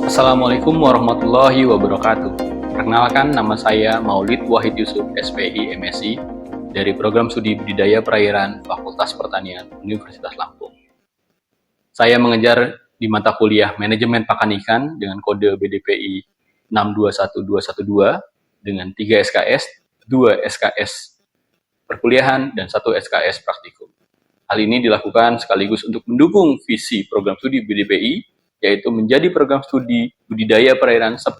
Assalamualaikum warahmatullahi wabarakatuh. Perkenalkan, nama saya Maulid Wahid Yusuf, SPI MSI, dari Program Studi Budidaya Perairan Fakultas Pertanian Universitas Lampung. Saya mengejar di mata kuliah Manajemen Pakan Ikan dengan kode BDPI 621212 dengan 3 SKS, 2 SKS perkuliahan, dan 1 SKS praktikum. Hal ini dilakukan sekaligus untuk mendukung visi program studi BDPI, yaitu menjadi program studi budidaya perairan 10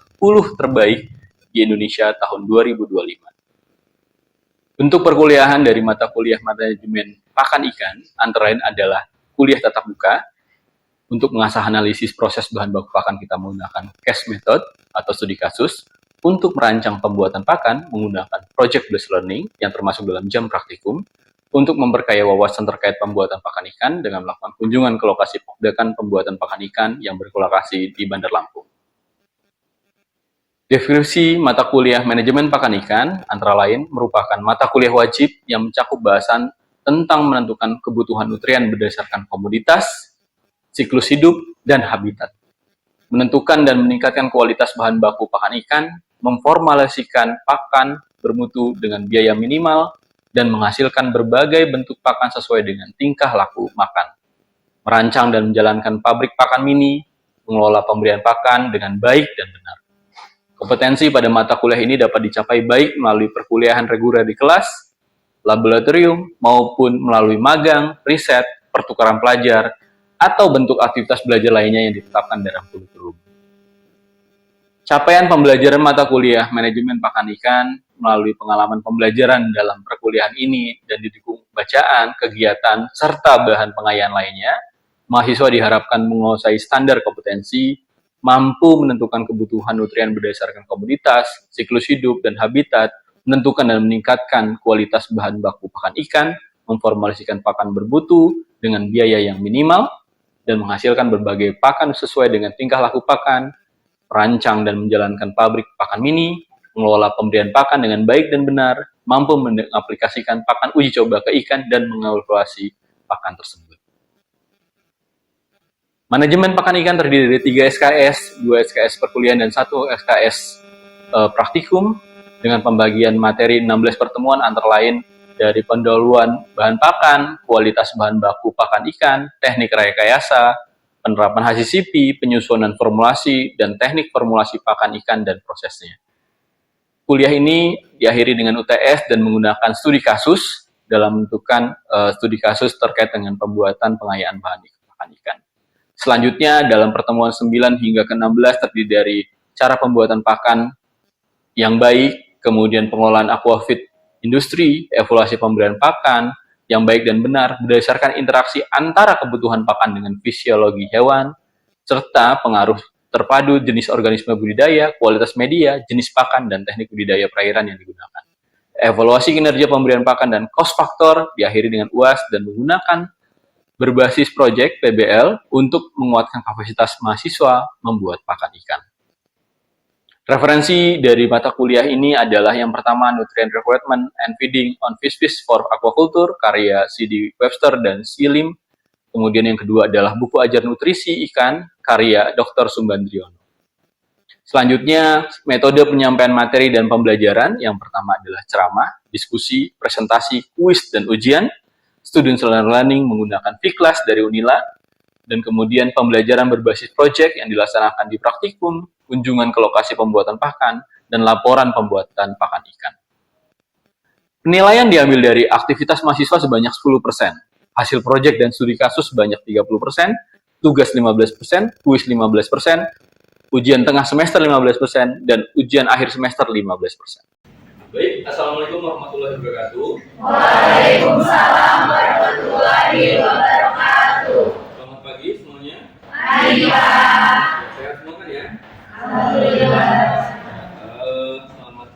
terbaik di Indonesia tahun 2025. Bentuk perkuliahan dari mata kuliah manajemen pakan ikan antara lain adalah kuliah tatap muka untuk mengasah analisis proses bahan baku pakan kita menggunakan case method atau studi kasus, untuk merancang pembuatan pakan menggunakan project based learning yang termasuk dalam jam praktikum, untuk memperkaya wawasan terkait pembuatan pakan ikan dengan melakukan kunjungan ke lokasi pembuatan pakan ikan yang berlokasi di Bandar Lampung. Deskripsi mata kuliah manajemen pakan ikan antara lain merupakan mata kuliah wajib yang mencakup bahasan tentang menentukan kebutuhan nutrien berdasarkan komoditas, siklus hidup, dan habitat. Menentukan dan meningkatkan kualitas bahan baku pakan ikan, memformulasikan pakan bermutu dengan biaya minimal, dan menghasilkan berbagai bentuk pakan sesuai dengan tingkah laku makan. Merancang dan menjalankan pabrik pakan mini, mengelola pemberian pakan dengan baik dan benar. Kompetensi pada mata kuliah ini dapat dicapai baik melalui perkuliahan reguler di kelas, laboratorium, maupun melalui magang, riset, pertukaran pelajar, atau bentuk aktivitas belajar lainnya yang ditetapkan dalam kurikulum. Capaian pembelajaran mata kuliah manajemen pakan ikan melalui pengalaman pembelajaran dalam perkuliahan ini dan didukung bacaan, kegiatan, serta bahan pengayaan lainnya, mahasiswa diharapkan menguasai standar kompetensi, mampu menentukan kebutuhan nutrien berdasarkan komoditas, siklus hidup, dan habitat, menentukan dan meningkatkan kualitas bahan baku pakan ikan, memformulasikan pakan bermutu dengan biaya yang minimal, dan menghasilkan berbagai pakan sesuai dengan tingkah laku pakan, merancang dan menjalankan pabrik pakan mini, mengelola pemberian pakan dengan baik dan benar, mampu mengaplikasikan pakan uji coba ke ikan, dan mengevaluasi pakan tersebut. Manajemen pakan ikan terdiri dari 3 SKS, 2 SKS perkuliahan, dan 1 SKS praktikum, dengan pembagian materi 16 pertemuan antara lain dari pendahuluan bahan pakan, kualitas bahan baku pakan ikan, teknik rekayasa, penerapan HACCP, penyusunan formulasi, dan teknik formulasi pakan ikan dan prosesnya. Kuliah ini diakhiri dengan UTS dan menggunakan studi kasus dalam menentukan studi kasus terkait dengan pembuatan pengayaan bahan pakan ikan. Selanjutnya, dalam pertemuan 9 hingga ke-16 terdiri dari cara pembuatan pakan yang baik, kemudian pengelolaan aquafeed industri, evaluasi pemberian pakan yang baik dan benar berdasarkan interaksi antara kebutuhan pakan dengan fisiologi hewan, serta pengaruh terpadu jenis organisme budidaya, kualitas media, jenis pakan, dan teknik budidaya perairan yang digunakan. Evaluasi kinerja pemberian pakan dan cost factor diakhiri dengan UAS dan menggunakan berbasis proyek PBL untuk menguatkan kapasitas mahasiswa membuat pakan ikan. Referensi dari mata kuliah ini adalah yang pertama, Nutrient Requirement and Feeding on Fish for Aquaculture, karya C.D. Webster dan C. Lim. Kemudian yang kedua adalah buku ajar nutrisi ikan, karya Dr. Sumbandriono. Selanjutnya, metode penyampaian materi dan pembelajaran. Yang pertama adalah ceramah, diskusi, presentasi, kuis, dan ujian. Student learning menggunakan V-Class dari Unila. Dan kemudian pembelajaran berbasis proyek yang dilaksanakan di praktikum, kunjungan ke lokasi pembuatan pakan, dan laporan pembuatan pakan ikan. Penilaian diambil dari aktivitas mahasiswa sebanyak 10%, hasil proyek dan studi kasus sebanyak 30%, tugas 15%, kuis 15%, ujian tengah semester 15%, dan ujian akhir semester 15%. Baik, Assalamualaikum warahmatullahi wabarakatuh. Waalaikumsalam warahmatullahi wabarakatuh. Selamat pagi semuanya. Pagi, Pak. Sehat semua kan ya? Alhamdulillah. Selamat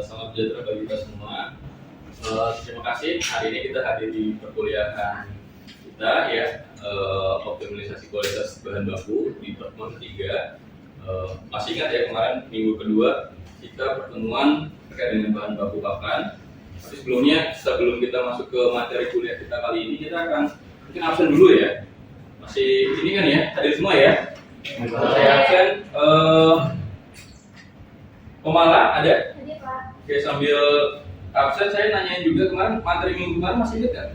salam sejahtera bagi kita semua. Terima kasih hari ini kita hadir di perkuliahan kita ya, optimalisasi kualitas bahan baku di pertemuan ketiga. Masih ingat ya, kemarin minggu kedua kita pertemuan terkait dengan bahan baku pakan. Tapi sebelum kita masuk ke materi kuliah kita kali ini, kita akan mungkin absen dulu ya. Masih ini kan ya, hadir semua ya? Saya absen. Komala ada? Tadi Pak. Oke, sambil absen saya nanyain juga kemarin materi minggu kemarin masih ingat nggak?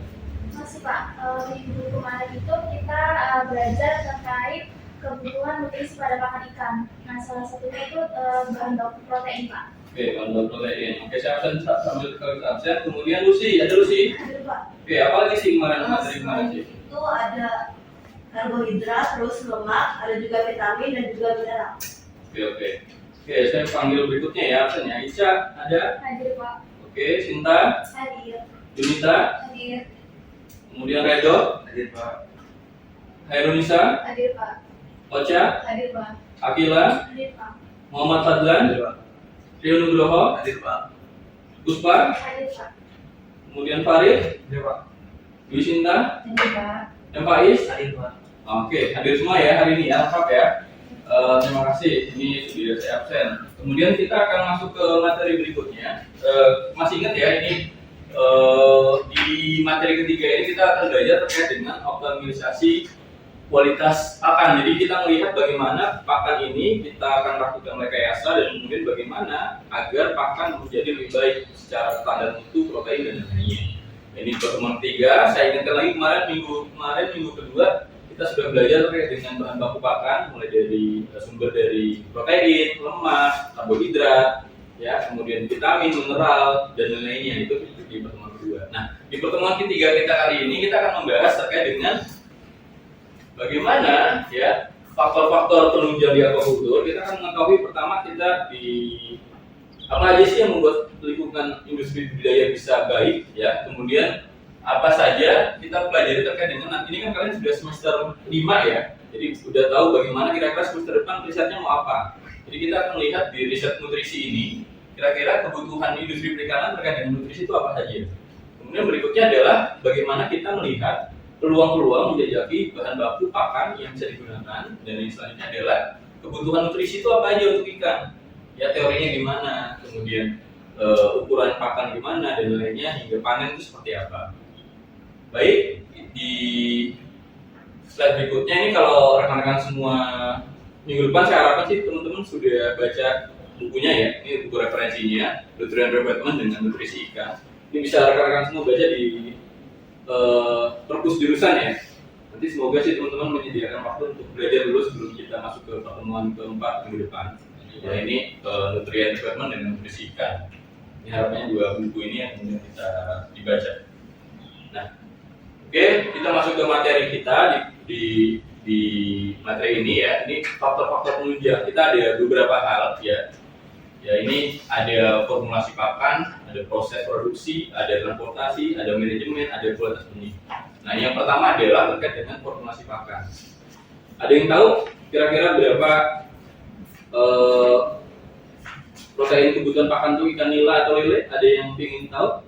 Masih Pak, minggu kemarin itu kita belajar terkait kebutuhan nutrisi pada pakan ikan. Nah, salah satunya itu bahan baku protein Pak. Oke, bahan baku protein. Oke, saya absen sambil absen. Kemudian Lucy, ada Lucy? Ada Pak. Oke, apa lagi sih kemarin materi kemarin sih? Itu ada karbohidrat, terus lemak, ada juga vitamin dan juga mineral. Oke. Oke, saya panggil berikutnya ya absen ya. Isya, ada? Hadir Pak. Oke, Sinta, Hadir. Junita, Hadir. kemudian Redo, Hadir Pak. Hairunisa, Hadir Pak. Ocha, Hadir Pak. Akila, Hadir Pak. Muhammad Fadlan, Hadir Pak. Rio Nugroho, Hadir Pak. Puspa, Hadir Pak. kemudian Farid, Hadir Pak. Dwi Sinta, Hadir Pak. dan Faiz. Hadir Pak. Oke, hadir semua ya hari ini ya, lengkap ya. Terima kasih, ini sudah saya absen. Kemudian kita akan masuk ke materi berikutnya. Masih ingat ya ini di materi ketiga ini kita akan belajar terkait dengan optimalisasi kualitas pakan. Jadi kita melihat bagaimana pakan ini kita akan lakukan rekayasa dan kemudian bagaimana agar pakan menjadi lebih baik secara standar mutu, protein dan lainnya. Ini pertemuan ketiga. Saya ingatkan lagi minggu kedua kita sudah belajar terkait dengan bahan baku pakan, mulai dari sumber dari protein, lemak, karbohidrat, ya, kemudian vitamin, mineral dan lainnya. Itu di pertemuan kedua. Nah, di pertemuan ketiga kita kali ini kita akan membahas terkait dengan bagaimana ya faktor-faktor penunjang di aquaculture. Kita akan mengetahui pertama kita di apa aja sih yang membuat lingkungan industri budidaya bisa baik, ya. Kemudian apa saja kita pelajari terkait dengan nanti ini kan kalian sudah semester 5 ya, jadi sudah tahu bagaimana kira-kira semester depan risetnya mau apa. Jadi kita akan lihat di riset nutrisi ini kira-kira kebutuhan industri perikanan terkait dengan nutrisi itu apa saja. Kemudian berikutnya adalah bagaimana kita melihat peluang-peluang menjajaki bahan baku pakan yang bisa digunakan, dan yang selanjutnya adalah kebutuhan nutrisi itu apa aja untuk ikan, ya, teorinya gimana, kemudian ukuran pakan gimana dan lainnya hingga panen itu seperti apa. Baik, di slide berikutnya ini kalau rekan-rekan semua minggu depan saya harapkan sih teman-teman sudah baca bukunya ya. Ini buku referensinya, Nutrient Requirement dengan Nutrisi Ikan. Ini bisa rekan-rekan semua baca di perpus jurusan ya. Nanti semoga sih teman-teman menyediakan waktu untuk belajar dulu sebelum kita masuk ke pertemuan keempat minggu depan. Ya, ini Nutrient Requirement dengan Nutrisi Ikan. Ini harapannya dua buku ini yang kemudian kita dibaca. Nah, oke, kita masuk ke materi kita di materi ini ya. Ini faktor-faktor penunjang. Kita ada beberapa hal ya. Ya, ini ada formulasi pakan, ada proses produksi, ada transportasi, ada manajemen, ada kualitas benih. Nah, yang pertama adalah terkait dengan formulasi pakan. Ada yang tahu kira-kira berapa protein kebutuhan pakan itu ikan nila atau lele? Ada yang ingin tahu?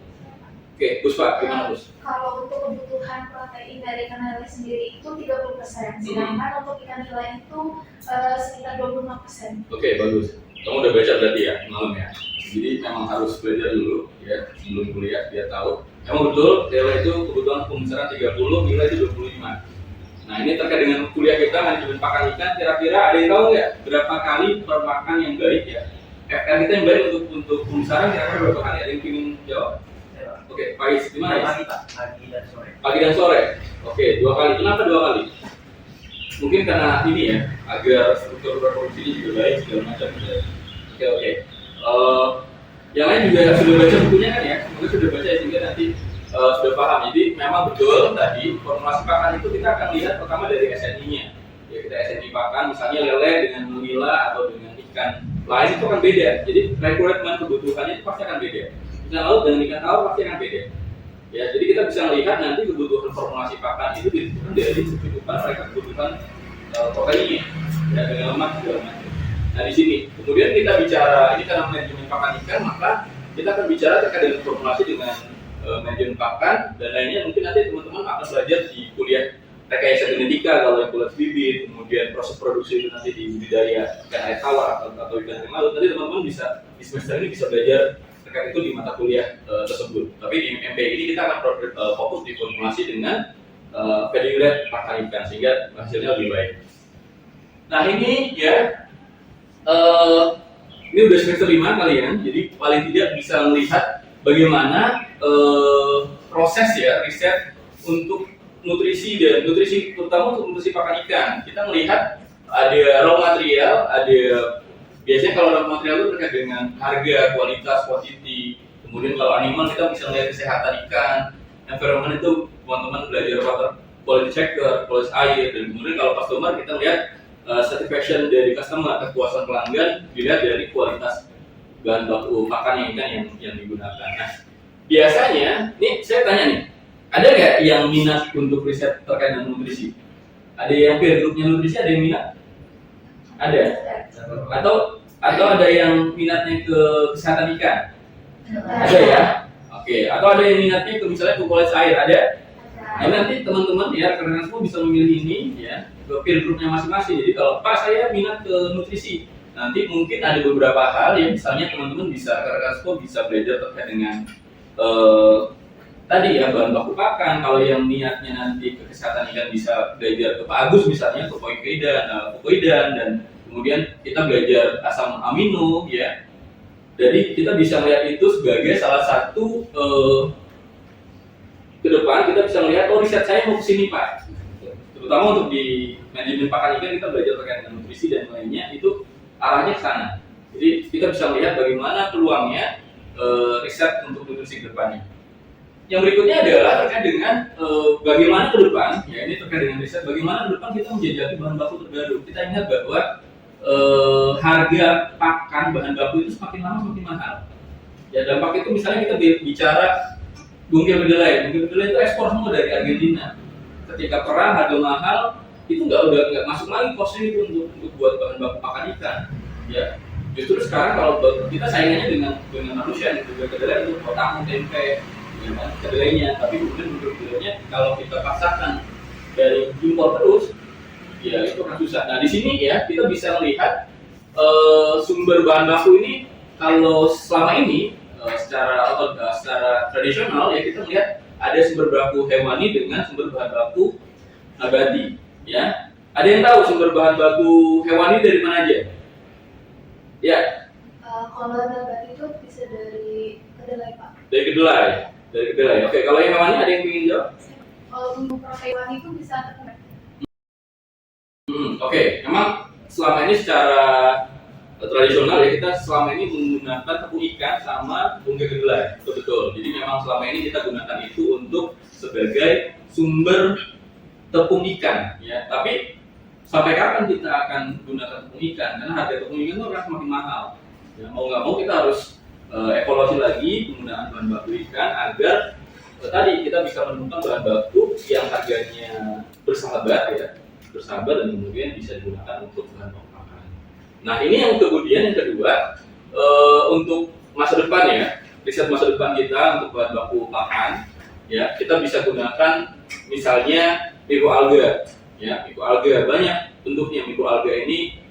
Oke, Puspa, gimana Pus? Kalau untuk kebutuhan protein dari ikan lele sendiri itu 30%, sedangkan untuk ikan nila itu sekitar 25%. Oke, bagus. Kamu udah baca berarti ya malam ya. Jadi memang harus belajar dulu ya sebelum kuliah biar tahu. Emang betul lele itu kebutuhan pembesaran 30, nila itu 25. Nah, ini terkait dengan kuliah kita manajemen pakan ikan. Kira-kira ada yang tahu nggak berapa kali per makan yang baik ya? FR kita yang baik untuk pembesaran kira-kira berapa kali? Ada yang ingin jawab? Oke, Faiz, gimana? Pagi Pak, pagi dan sore. Pagi dan sore. Oke, 2 kali. Kenapa 2 kali? Mungkin karena ini ya, agar struktur reproduksinya juga baik segala macam. Oke. Yang lain juga sudah baca bukunya kan ya? Semoga sudah baca sehingga nanti sudah paham. Jadi memang betul tadi formulasi pakan itu kita akan lihat pertama dari SNI-nya. Ya, kita SNI pakan, misalnya lele dengan nila atau dengan ikan lain itu akan beda. Jadi requirement kebutuhannya itu pasti akan beda. Ikan laut dengan ikan tawar pasti akan beda. Ya, jadi kita bisa melihat nanti kebutuhan formulasi pakan itu ditentukan dari kebutuhan mereka kebutuhan proteinnya, ya, dengan lemak segala macam. Nah di sini, kemudian kita bicara ini karena manajemen pakan ikan, maka kita akan bicara terkait dengan formulasi dengan manajemen pakan dan lainnya. Mungkin nanti teman-teman akan belajar di kuliah rekayasa genetika kalau yang kulit bibit, kemudian proses produksi itu nanti di budidaya ikan air tawar atau ikan air laut. Nanti teman-teman bisa di semester ini bisa belajar terkait itu di mata kuliah tersebut. Tapi di MPI ini kita akan fokus di formulasi dengan feeding rate pakan ikan sehingga hasilnya lebih baik. Nah ini ya, ini udah semester 5 kalian, jadi paling tidak bisa melihat bagaimana proses ya riset untuk nutrisi dan nutrisi, terutama untuk nutrisi pakan ikan. Kita melihat ada raw material, ada biasanya kalau raw material itu terkait dengan harga, kualitas, quantity. Kemudian kalau animal kita bisa melihat kesehatan ikan, environment itu teman-teman belajar water quality checker, kualitas air, dan kemudian kalau customer kita lihat satisfaction dari customer, kepuasan pelanggan dilihat dari kualitas bahan baku pakan ikan yang digunakan. Nah, biasanya, nih saya tanya nih, ada nggak yang minat untuk riset terkait dengan nutrisi? Ada yang peer groupnya nutrisi, ada yang minat? Ada? Atau ada yang minatnya ke kesehatan ikan? Ada ya? Oke, atau ada yang minatnya ke misalnya ke kualitas air? Ada? Nah, nanti teman-teman ya, karena semua bisa memilih ini ya, ke peer groupnya masing-masing. Jadi kalau Pak saya minat ke nutrisi, nanti mungkin ada beberapa hal yang misalnya teman-teman bisa, karena semua bisa belajar terkait dengan tadi ya bahan baku pakan. Kalau yang niatnya nanti ke kesehatan ikan bisa belajar ke Pak Agus misalnya, ke Poikoidan, dan kemudian kita belajar asam amino ya. Jadi kita bisa melihat itu sebagai salah satu ke depan kita bisa melihat, oh riset saya mau ke sini Pak. Terutama untuk di manajemen pakan ikan kita belajar terkait dengan nutrisi dan lainnya, itu arahnya ke sana. Jadi kita bisa melihat bagaimana peluangnya riset untuk nutrisi ke depannya. Yang berikutnya adalah terkait dengan bagaimana ke depan, ya ini terkait dengan riset, bagaimana ke depan kita menjajaki bahan baku terbaru. Kita ingat bahwa harga pakan bahan baku itu semakin lama semakin mahal. Ya dampak itu misalnya kita bicara bungkil kedelai itu ekspor semua dari Argentina. Ketika perang harga mahal, itu nggak masuk lagi kosnya itu untuk buat bahan baku pakan ikan. Ya justru sekarang kalau kita saingannya dengan manusia, bungkil kedelai untuk tahu tempe, kedelainya, tapi kemudian bungkil kedelainya kalau kita paksakan dari impor terus, ya itu akan susah. Nah di sini ya kita bisa melihat sumber bahan baku ini, kalau selama ini secara tradisional ya kita melihat ada sumber baku hewani dengan sumber bahan baku nabati. Ya, ada yang tahu sumber bahan baku hewani dari mana aja? Ya. Kalau nabati itu bisa dari kedelai Pak. Dari kedelai. Oke, kalau yang hewani ada yang ingin jawab? Kalau untuk hewani itu bisa terkena. Oke, memang selama ini secara tradisional ya kita selama ini menggunakan tepung ikan sama bungkil kedelai, betul. Jadi memang selama ini kita gunakan itu untuk sebagai sumber tepung ikan, ya. Tapi sampai kapan kita akan gunakan tepung ikan? Karena harga tepung ikan itu akan semakin mahal. Ya, mau nggak mau kita harus evaluasi lagi penggunaan bahan baku ikan agar tadi kita bisa menemukan bahan baku yang harganya bersahabat dan kemudian bisa digunakan untuk bahan baku pakan. Nah ini yang kemudian yang kedua, untuk masa depan ya, riset masa depan kita untuk bahan baku pakan ya, kita bisa gunakan misalnya mikroalga ya, mikroalga banyak bentuknya. Mikroalga ini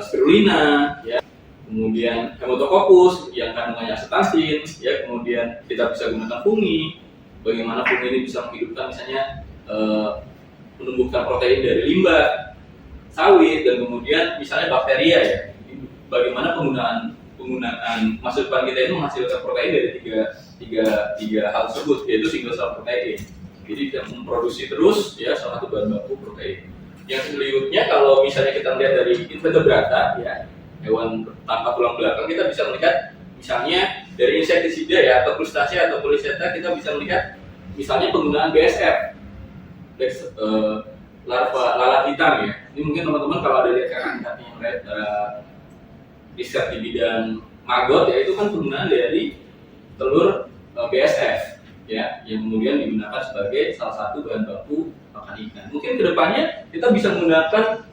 spirulina ya, kemudian Haematococos yang kandungannya asetansin ya, kemudian kita bisa gunakan fungi, bagaimana fungi ini bisa menghidupkan misalnya menumbuhkan protein dari limbah sawit, dan kemudian misalnya bakteria ya, bagaimana penggunaan masa depan kita itu menghasilkan protein dari tiga hal tersebut, yaitu single cell protein. Jadi kita memproduksi terus ya salah satu bahan baku protein. Yang berikutnya kalau misalnya kita melihat dari invertebrata ya, hewan tanpa tulang belakang, kita bisa melihat misalnya dari insektisida ya, atau crustacea atau polychaeta, kita bisa melihat misalnya penggunaan BSF, larva lalat hitam ya. Ini mungkin teman-teman kalau ada lihat kakak yang riset di bidang maggot ya, itu kan penggunaan dari telur BSF ya, yang kemudian digunakan sebagai salah satu bahan baku pakan ikan. Mungkin kedepannya kita bisa menggunakan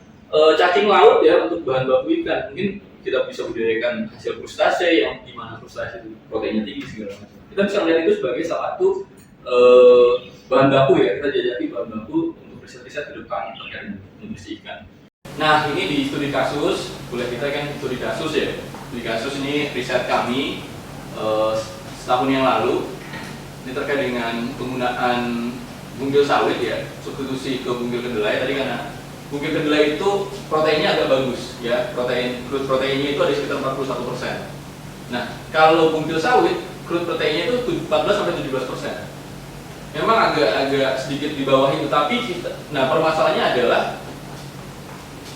cacing laut ya untuk bahan baku ikan. Mungkin kita bisa budidayakan hasil crustacea yang dimana crustacea itu proteinnya tinggi segala macam. Kita bisa melihat itu sebagai salah satu bahan baku ya, kita jajaki bahan baku untuk riset-riset ke depan terkait dengan nutrisi ikan. Nah ini di studi kasus, boleh kita kan studi kasus ya. Studi kasus ini riset kami setahun yang lalu. Ini terkait dengan penggunaan bungkil sawit ya, substitusi ke bungkil kedelai. Tadi karena bungkil kedelai itu proteinnya agak bagus, ya. Crude proteinnya itu ada sekitar 41%. Nah, kalau bungkil sawit, crude proteinnya itu 14-17%. Memang agak sedikit di bawah itu, tapi permasalahannya adalah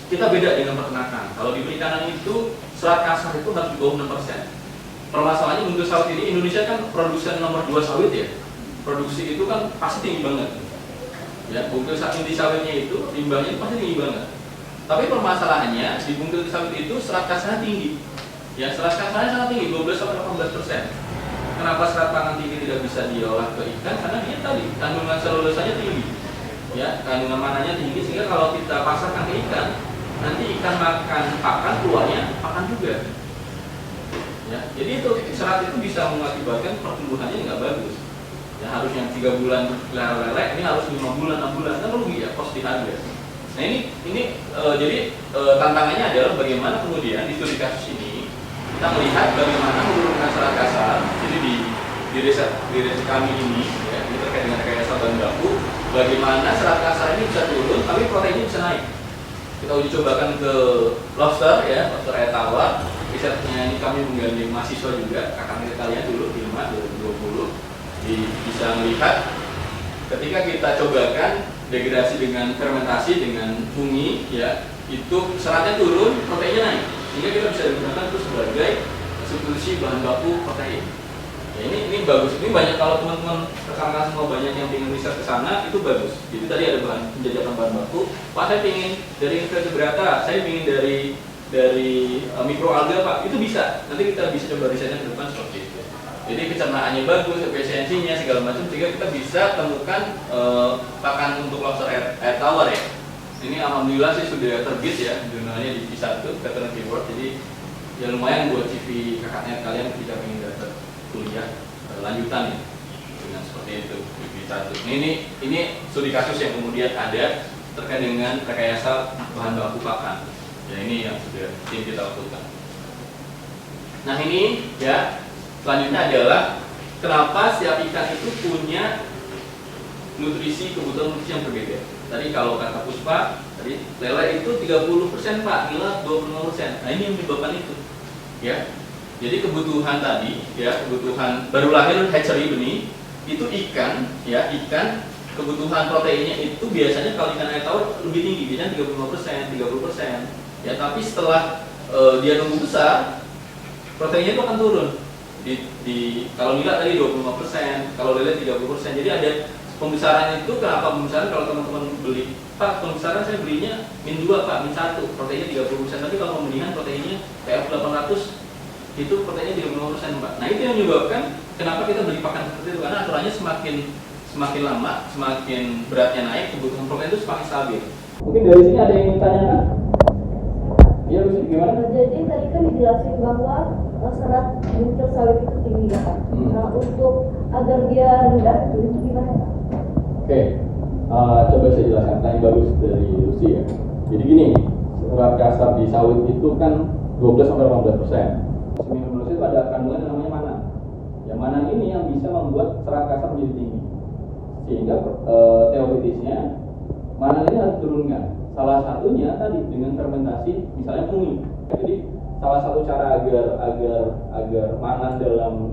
kita beda dengan peternakan. Kalau di perikanan itu serat kasar itu harus di bawah 6%. Permasalahannya bungkil sawit ini, Indonesia kan produsen nomor 2 sawit ya. Produksi itu kan pasti tinggi banget. Ya, bungkil inti sawitnya itu limbahnya itu pasti tinggi banget. Tapi permasalahannya di bungkil sawit itu serat kasarnya tinggi. Ya, serat kasarnya sangat tinggi, 12-18%. Kenapa serat pangan tinggi tidak bisa diolah ke ikan? Karena dia tadi kandungan selulosanya tinggi. Ya, kandungan mananya tinggi sehingga kalau kita pasarkan ke ikan, nanti ikan makan pakan, keluarnya pakan juga. Ya, jadi itu serat itu bisa mengakibatkan pertumbuhannya nggak bagus. Ya, harusnya 3 bulan lele, ini harus 5 bulan, 6 bulan, kan rugi ya, cost di harga. Nah jadi tantangannya adalah bagaimana kemudian di studi kasus ini kita melihat bagaimana menurunkan serat kasar. Jadi di riset kami ini, ya, ini terkait dengan rekayasa bahan baku, bagaimana serat kasar ini bisa turun, tapi proteinnya bisa naik. Kita uji cobakan ke lobster, ya, lobster air tawar. Risetnya ini kami menggandeng mahasiswa juga, kakak kalian dulu di 2020. Bisa melihat ketika kita cobakan degradasi dengan fermentasi dengan fungi, ya, itu seratnya turun, proteinnya naik, sehingga kita bisa digunakan itu sebagai substitusi bahan baku protein. Ya, ini bagus. Ini banyak, kalau teman-teman rekan-rekan semua banyak yang ingin riset ke sana, itu bagus. Jadi tadi ada bahan penjajakan bahan baku. Pak, saya ingin dari invertebrata, saya ingin dari mikroalga, Pak, itu bisa. Nanti kita bisa coba risetnya ke depan seperti itu. Jadi pencernaannya bagus, efisiensinya segala macam, sehingga kita bisa temukan pakan untuk lobster air tawar ya. Ini alhamdulillah sih sudah terbit ya jurnalnya di P1 Veterinary World. Jadi ya lumayan buat CV kakaknya kalian ketika ingin daftar kuliah lanjutan ya dengan seperti itu di P1. Ini studi kasus yang kemudian ada terkait dengan rekayasa bahan baku pakan. Ya, ini yang sudah tim kita lakukan. Nah, ini ya. Selanjutnya adalah kenapa setiap ikan itu punya kebutuhan nutrisi yang berbeda. Tadi kalau kata Puspa, tadi lele itu 30% Pak, nila 25%. Nah, ini yang menyebabkan itu. Ya. Jadi kebutuhan tadi, ya, kebutuhan baru lahir hatchery benih itu ikan, ya, ikan kebutuhan proteinnya itu biasanya kalau ikan air tawar lebih tinggi, biasanya 35%, 30%. Ya, tapi setelah dia tumbuh besar, proteinnya itu akan turun. Kalau nila tadi 25%, kalau lele 30%. Jadi ada pembesaran itu. Kenapa pembesaran? Kalau teman-teman beli, Pak, pembesaran saya belinya min 2 Pak, min 1, proteinnya 30%. Tapi kalau pembenihan proteinnya TF 800 itu proteinnya 35% Pak. Nah, itu yang menyebabkan kenapa kita beli pakan seperti itu, karena aturannya semakin lama, semakin beratnya naik, kebutuhan protein itu semakin stabil. Mungkin dari sini ada yang ingin tanyakan? Iya, Lucy, gimana? Jadi tadi kan dijelasin bahwa serat bungkil sawit itu tinggi ya Pak. Nah, untuk agar dia rendah itu gimana Pak? Oke, coba saya jelaskan. Tanya bagus dari Lucy ya. Jadi gini, serat kasar di sawit itu kan 12-18%. Menurut itu ada kandungan yang namanya manan. Yang manan ini yang bisa membuat serat kasar menjadi tinggi. Sehingga teoritisnya manan ini harus diturunkan. Salah satunya tadi dengan fermentasi, misalnya fungi. Jadi salah satu cara agar manan dalam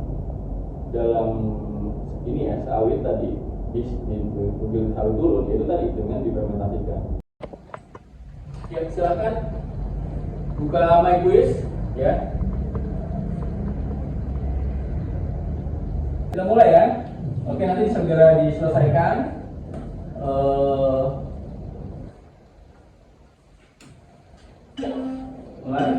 ini ya sawit tadi di sawit turun itu tadi dengan difermentasikan. Ya, silakan buka my quiz ya. Kita mulai ya. Oke, nanti segera diselesaikan. Mulai.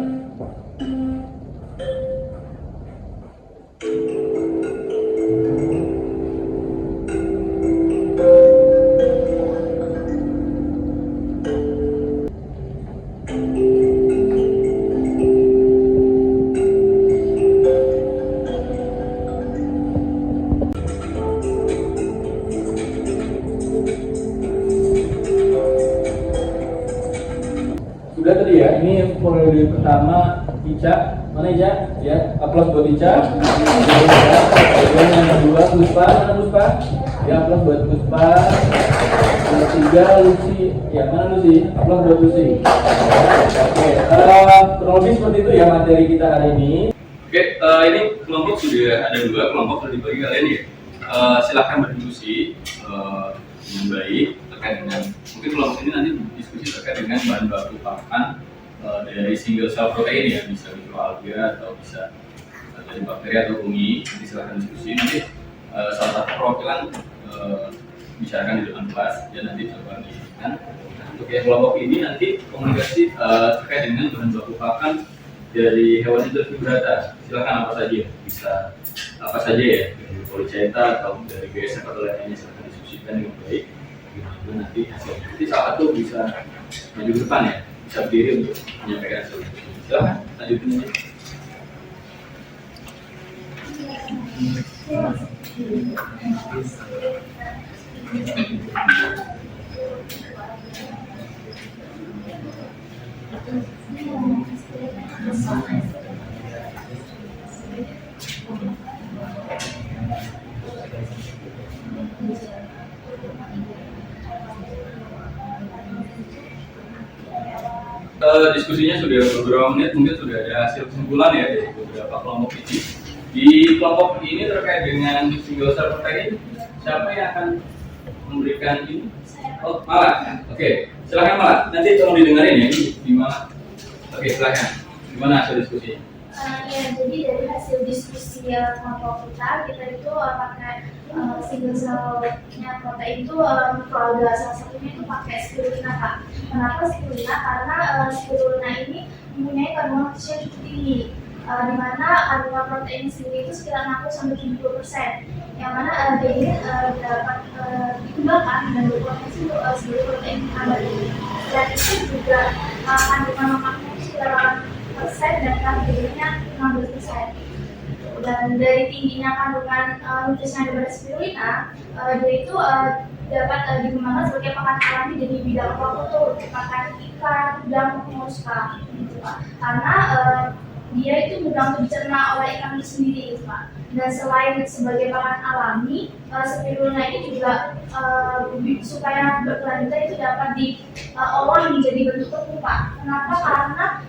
Sudah tadi ya, ini periode pertama Ica, mana Ica? Ya, aplaus buat Ica. Kemudian yang kedua Puspa, mana Puspa? Ya, aplaus buat Puspa. Tiga Lucy, ya mana Lucy? Upload buat Lucy. Oke, kurang lebih seperti itu ya materi kita hari ini. Oke, ini kelompok sudah ada dua kelompok sudah dibagi kalian ya. Silahkan berdiskusi dengan baik terkait dengan mungkin kelompok ini nanti diskusi terkait dengan bahan baku pakan dari single cell protein ya, bisa mikroalga atau bisa dari bakteri atau fungi. Nanti silahkan diskusi. Nanti salah satu perwakilan bicarakan di depan kelas dan nanti coba dijelaskan. Untuk yang kelompok ini nanti komunikasi terkait dengan bahan baku pakan dari hewan invertebrata. Silakan apa saja, bisa apa saja ya, dari polychaeta atau dari BSF atau lainnya, silakan diskusikan dengan baik. Dan nanti hasilnya. Nanti salah satu bisa maju ke depan ya, bisa berdiri untuk menyampaikan hasil. Silakan lanjutin aja. Diskusinya sudah beberapa menit, mungkin sudah ada hasil kesimpulan ya dari beberapa kelompok ini. Di kelompok ini terkait dengan single cell protein, siapa yang akan memberikan ini? Oh, Malah. Oke, silakan Malah. Nanti tolong didengarin ya, ini gimana? Oke, silakan. Gimana hasil diskusinya? Ya, jadi dari hasil diskusi kelompok kita itu pakai single cell-nya protein itu mikroalga, salah satunya itu pakai spirulina Pak. Kenapa spirulina? Karena spirulina ini mempunyai kandungan nutrisi cukup tinggi, di mana kandungan protein sendiri itu sekitar 60-70%, yang mana dia ini dapat dikembangkan dan berpotensi untuk sebagai protein abadi. Dan itu juga kandungan lemaknya itu sekitar dan karbohidratnya 16%. Dan dari tingginya kandungan nutrisi yang ada pada spirulina, dia itu dapat dikembangkan sebagai pakan alami dari bidang aquaculture, pakan ikan, udang, moluska, gitu Pak. Karena dia itu mudah untuk dicerna oleh ikan itu sendiri, gitu Pak. Dan selain sebagai pakan alami, spirulina ini juga supaya berkelanjutan itu dapat diolah menjadi bentuk tepung Pak. Kenapa? Karena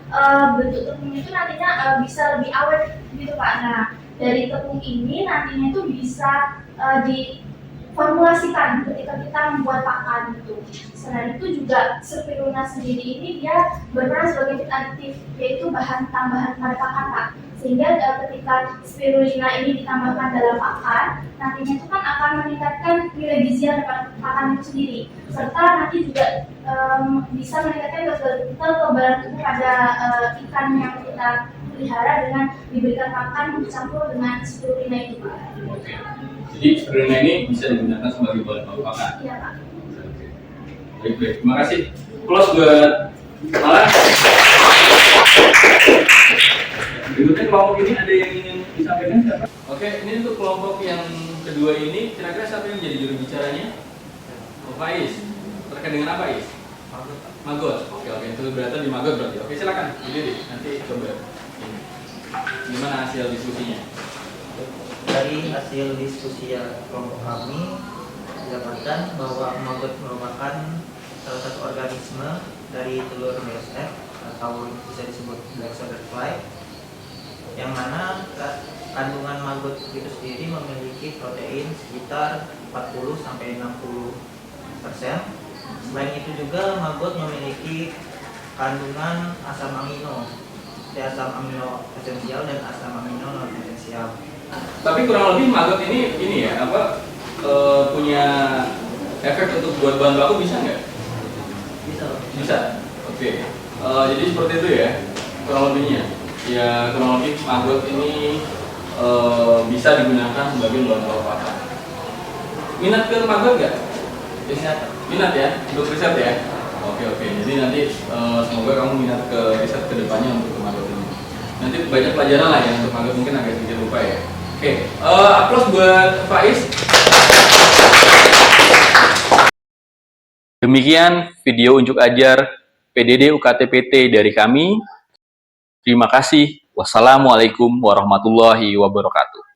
bentuk tepung itu nantinya bisa lebih awet gitu Pak. Nah, dari tepung ini nantinya itu bisa diformulasikan ketika kita membuat pakan gitu. Selain itu juga spirulina sendiri ini dia berperan sebagai food additive, yaitu bahan tambahan pada pakan Pak. Sehingga ketika spirulina ini ditambahkan dalam pakan, nantinya itu kan akan meningkatkan nilai gizi pada pakan itu sendiri, serta nanti juga bisa meningkatkan kekebalan tubuh pada ikan yang kita pelihara dengan diberikan pakan dicampur dengan spirulina itu Pak. Oke. Jadi spirulina ini bisa digunakan sebagai bahan baku pakan. Iya Pak. Baik, terima kasih. Plus buat Malah. Berikutnya kelompok ini ada yang ingin disampaikan siapa? Oke, ini untuk kelompok yang kedua ini, kira-kira siapa yang menjadi juru bicaranya? Faiz. Terkait dengan apa, Is? Magot. Oke, itu berarti di Magot berarti. Oke, silakan. Jadi nanti coba. Gimana hasil diskusinya? Dari hasil diskusi kelompok kami didapatkan bahwa maggot merupakan salah satu organisme dari telur BSF atau bisa disebut black soldier fly, yang mana kandungan maggot itu sendiri memiliki protein sekitar 40-60%. Selain itu juga maggot memiliki kandungan asam amino, asam amino esensial dan asam amino non esensial. Tapi kurang lebih maggot ini ya punya efek untuk buat bahan baku bisa nggak? Bisa. Oke. Jadi seperti itu ya kurang lebihnya. Ya kurang lebih maggot ini bisa digunakan sebagai bahan baku pakan. Minat ke maggot nggak? Minat ya untuk riset ya. Oke. Jadi nanti semoga kamu minat ke riset kedepannya untuk maggot ini. Nanti banyak pelajaran lah ya untuk maggot, mungkin agak sedikit lupa ya. Oke, aplaus buat Faiz. Demikian video unjuk ajar PDD UKT-PT dari kami. Terima kasih. Wassalamualaikum warahmatullahi wabarakatuh.